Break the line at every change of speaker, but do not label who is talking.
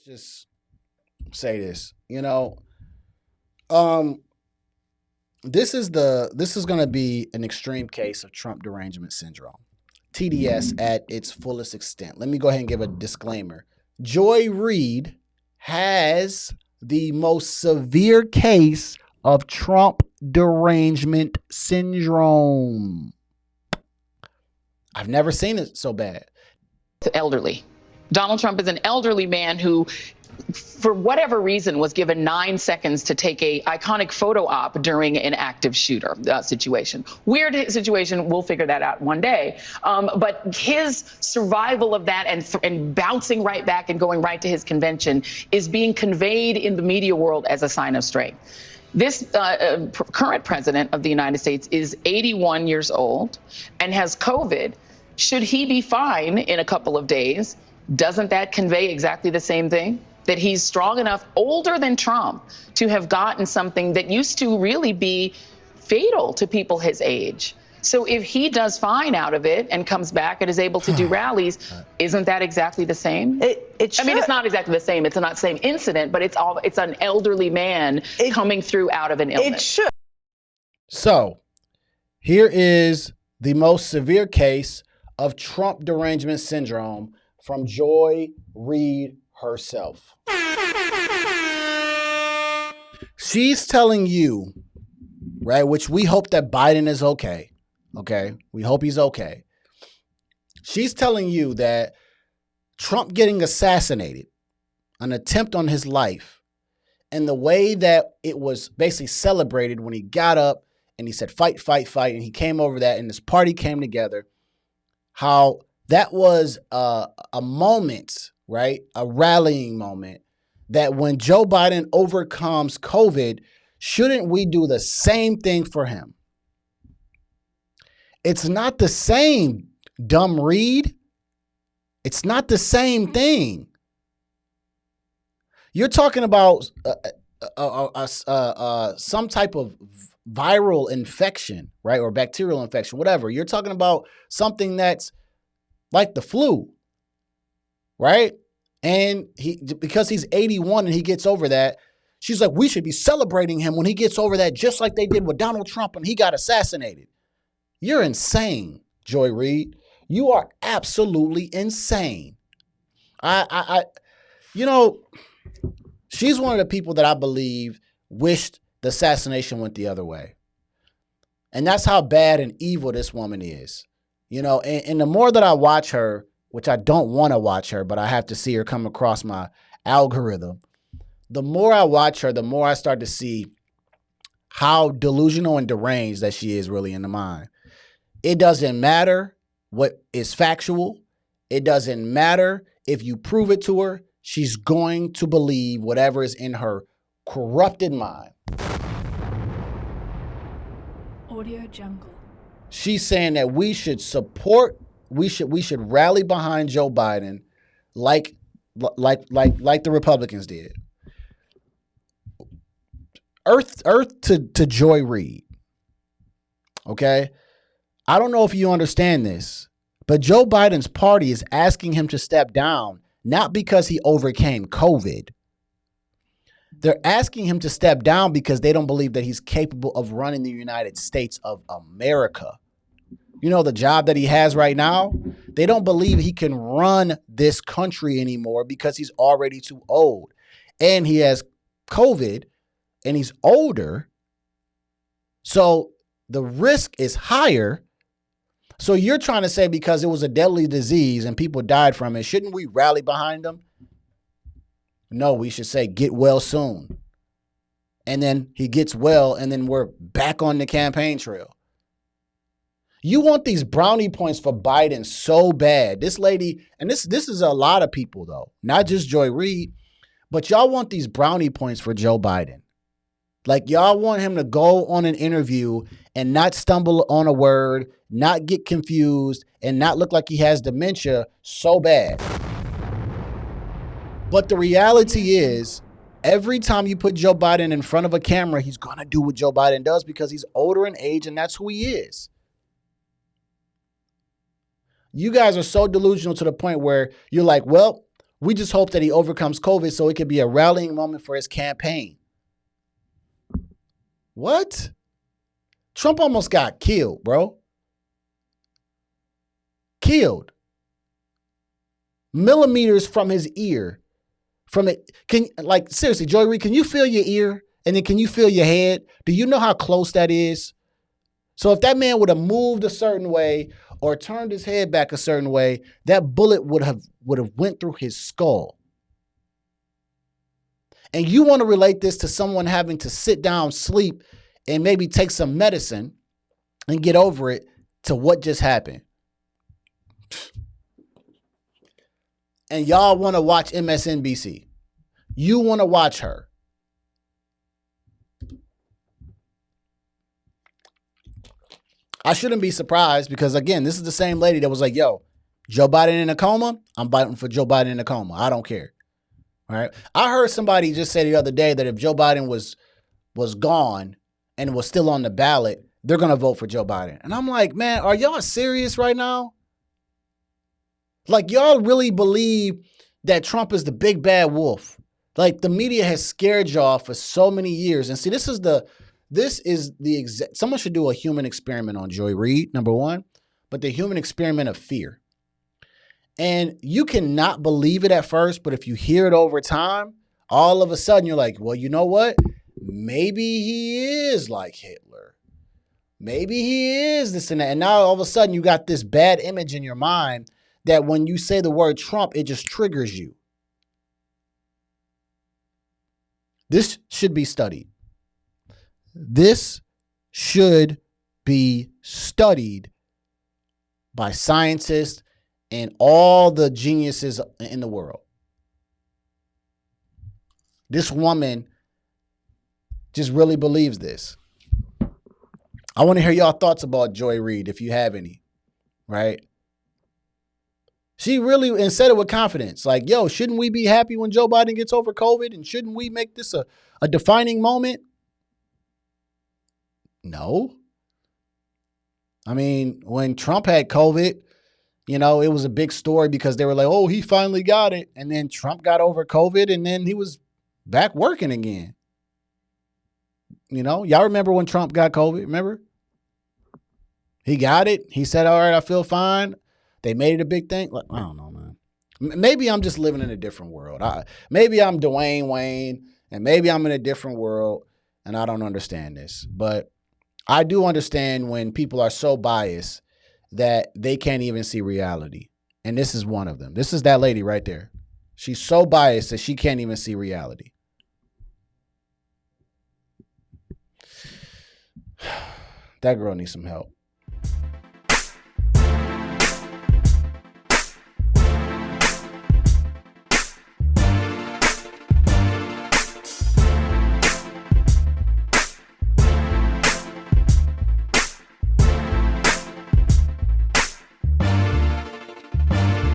just say this. Um, this is going to be an extreme case of Trump derangement syndrome, TDS at its fullest extent. Let me go ahead and give a disclaimer. Joy Reid has the most severe case of Trump derangement syndrome. I've never seen it so bad.
Elderly. Donald Trump is an elderly man who, for whatever reason, was given 9 seconds to take a iconic photo op during an active shooter situation. Weird situation. We'll figure that out one day. But his survival of that and bouncing right back and going right to his convention is being conveyed in the media world as a sign of strength. This current president of the United States is 81 years old and has COVID. Should he be fine in a couple of days? Doesn't that convey exactly the same thing? That he's strong enough, older than Trump, to have gotten something that used to really be fatal to people his age. So if he does fine out of it and comes back and is able to do rallies, isn't that exactly the same? I mean, it's not exactly the same. It's not the same incident, but it's an elderly man coming through out of an illness.
It should.
So here is the most severe case of Trump derangement syndrome from Joy Reid herself. She's telling you, right, which we hope that Biden is okay. Okay, we hope he's okay. She's telling you that Trump getting assassinated, an attempt on his life, and the way that it was basically celebrated when he got up and he said, fight, fight, fight, and he came over that and this party came together, how that was a moment, right, a rallying moment, that when Joe Biden overcomes COVID, shouldn't we do the same thing for him? It's not the same, dumb Reid. It's not the same thing. You're talking about some type of viral infection, right? Or bacterial infection, whatever. You're talking about something that's like the flu, right? And because he's 81 and he gets over that, she's like, we should be celebrating him when he gets over that, just like they did with Donald Trump when he got assassinated. You're insane, Joy Reid. You are absolutely insane. She's one of the people that I believe wished the assassination went the other way. And that's how bad and evil this woman is. And the more that I watch her, which I don't want to watch her, but I have to see her come across my algorithm, the more I watch her, the more I start to see how delusional and deranged that she is really in the mind. It doesn't matter what is factual. It doesn't matter if you prove it to her. She's going to believe whatever is in her corrupted mind.
Audio Jungle.
She's saying that we should support, we should rally behind Joe Biden like the Republicans did. Earth to Joy Reid. Okay? I don't know if you understand this, but Joe Biden's party is asking him to step down, not because he overcame COVID. They're asking him to step down because they don't believe that he's capable of running the United States of America. You know, the job that he has right now, they don't believe he can run this country anymore because he's already too old. And he has COVID and he's older. So the risk is higher. So you're trying to say because it was a deadly disease and people died from it, shouldn't we rally behind him? No, we should say get well soon. And then he gets well and then we're back on the campaign trail. You want these brownie points for Biden so bad. This lady, and this is a lot of people though, not just Joy Reid, but y'all want these brownie points for Joe Biden. Like y'all want him to go on an interview and not stumble on a word, not get confused, and not look like he has dementia so bad. But the reality is, every time you put Joe Biden in front of a camera, he's going to do what Joe Biden does because he's older in age and that's who he is. You guys are so delusional to the point where you're like, well, We just hope that he overcomes COVID so it could be a rallying moment for his campaign. What? Trump almost got killed, bro. Killed. Millimeters from his ear. From it. Seriously, Joy Reid, can you feel your ear? And then can you feel your head? Do you know how close that is? So if that man would have moved a certain way or turned his head back a certain way, that bullet would have went through his skull. And you want to relate this to someone having to sit down, sleep, and maybe take some medicine and get over it to what just happened. And y'all want to watch MSNBC. You want to watch her. I shouldn't be surprised because, again, this is the same lady that was like, yo, Joe Biden in a coma? I'm fighting for Joe Biden in a coma. I don't care. All right. I heard somebody just say the other day that if Joe Biden was gone and was still on the ballot, they're going to vote for Joe Biden. And I'm like, man, are y'all serious right now? Like, y'all really believe that Trump is the big bad wolf? Like, the media has scared y'all for so many years. And see, this is the exact, someone should do a human experiment on Joy Reid, number one, but the human experiment of fear. And you cannot believe it at first, but if you hear it over time, all of a sudden you're like, well, you know what? Maybe he is like Hitler. Maybe he is this and that. And now all of a sudden you got this bad image in your mind that when you say the word Trump, it just triggers you. This should be studied. This should be studied by scientists and all the geniuses in the world. This woman just really believes this. I want to hear y'all thoughts about Joy Reid, if you have any, right? She really, and said it with confidence, like, yo, shouldn't we be happy when Joe Biden gets over COVID? And shouldn't we make this a defining moment? No. I mean, when Trump had COVID, you know, it was a big story because they were like, oh, he finally got it. And then Trump got over COVID and then he was back working again. You know, y'all remember when Trump got COVID? Remember? He got it. He said, all right, I feel fine. They made it a big thing. Like, I don't know, man. Maybe I'm just living in a different world. Maybe I'm Dwayne Wayne and maybe I'm in a different world and I don't understand this. But I do understand when people are so biased that they can't even see reality. And this is one of them. This is that lady right there. She's so biased that she can't even see reality. That girl needs some help.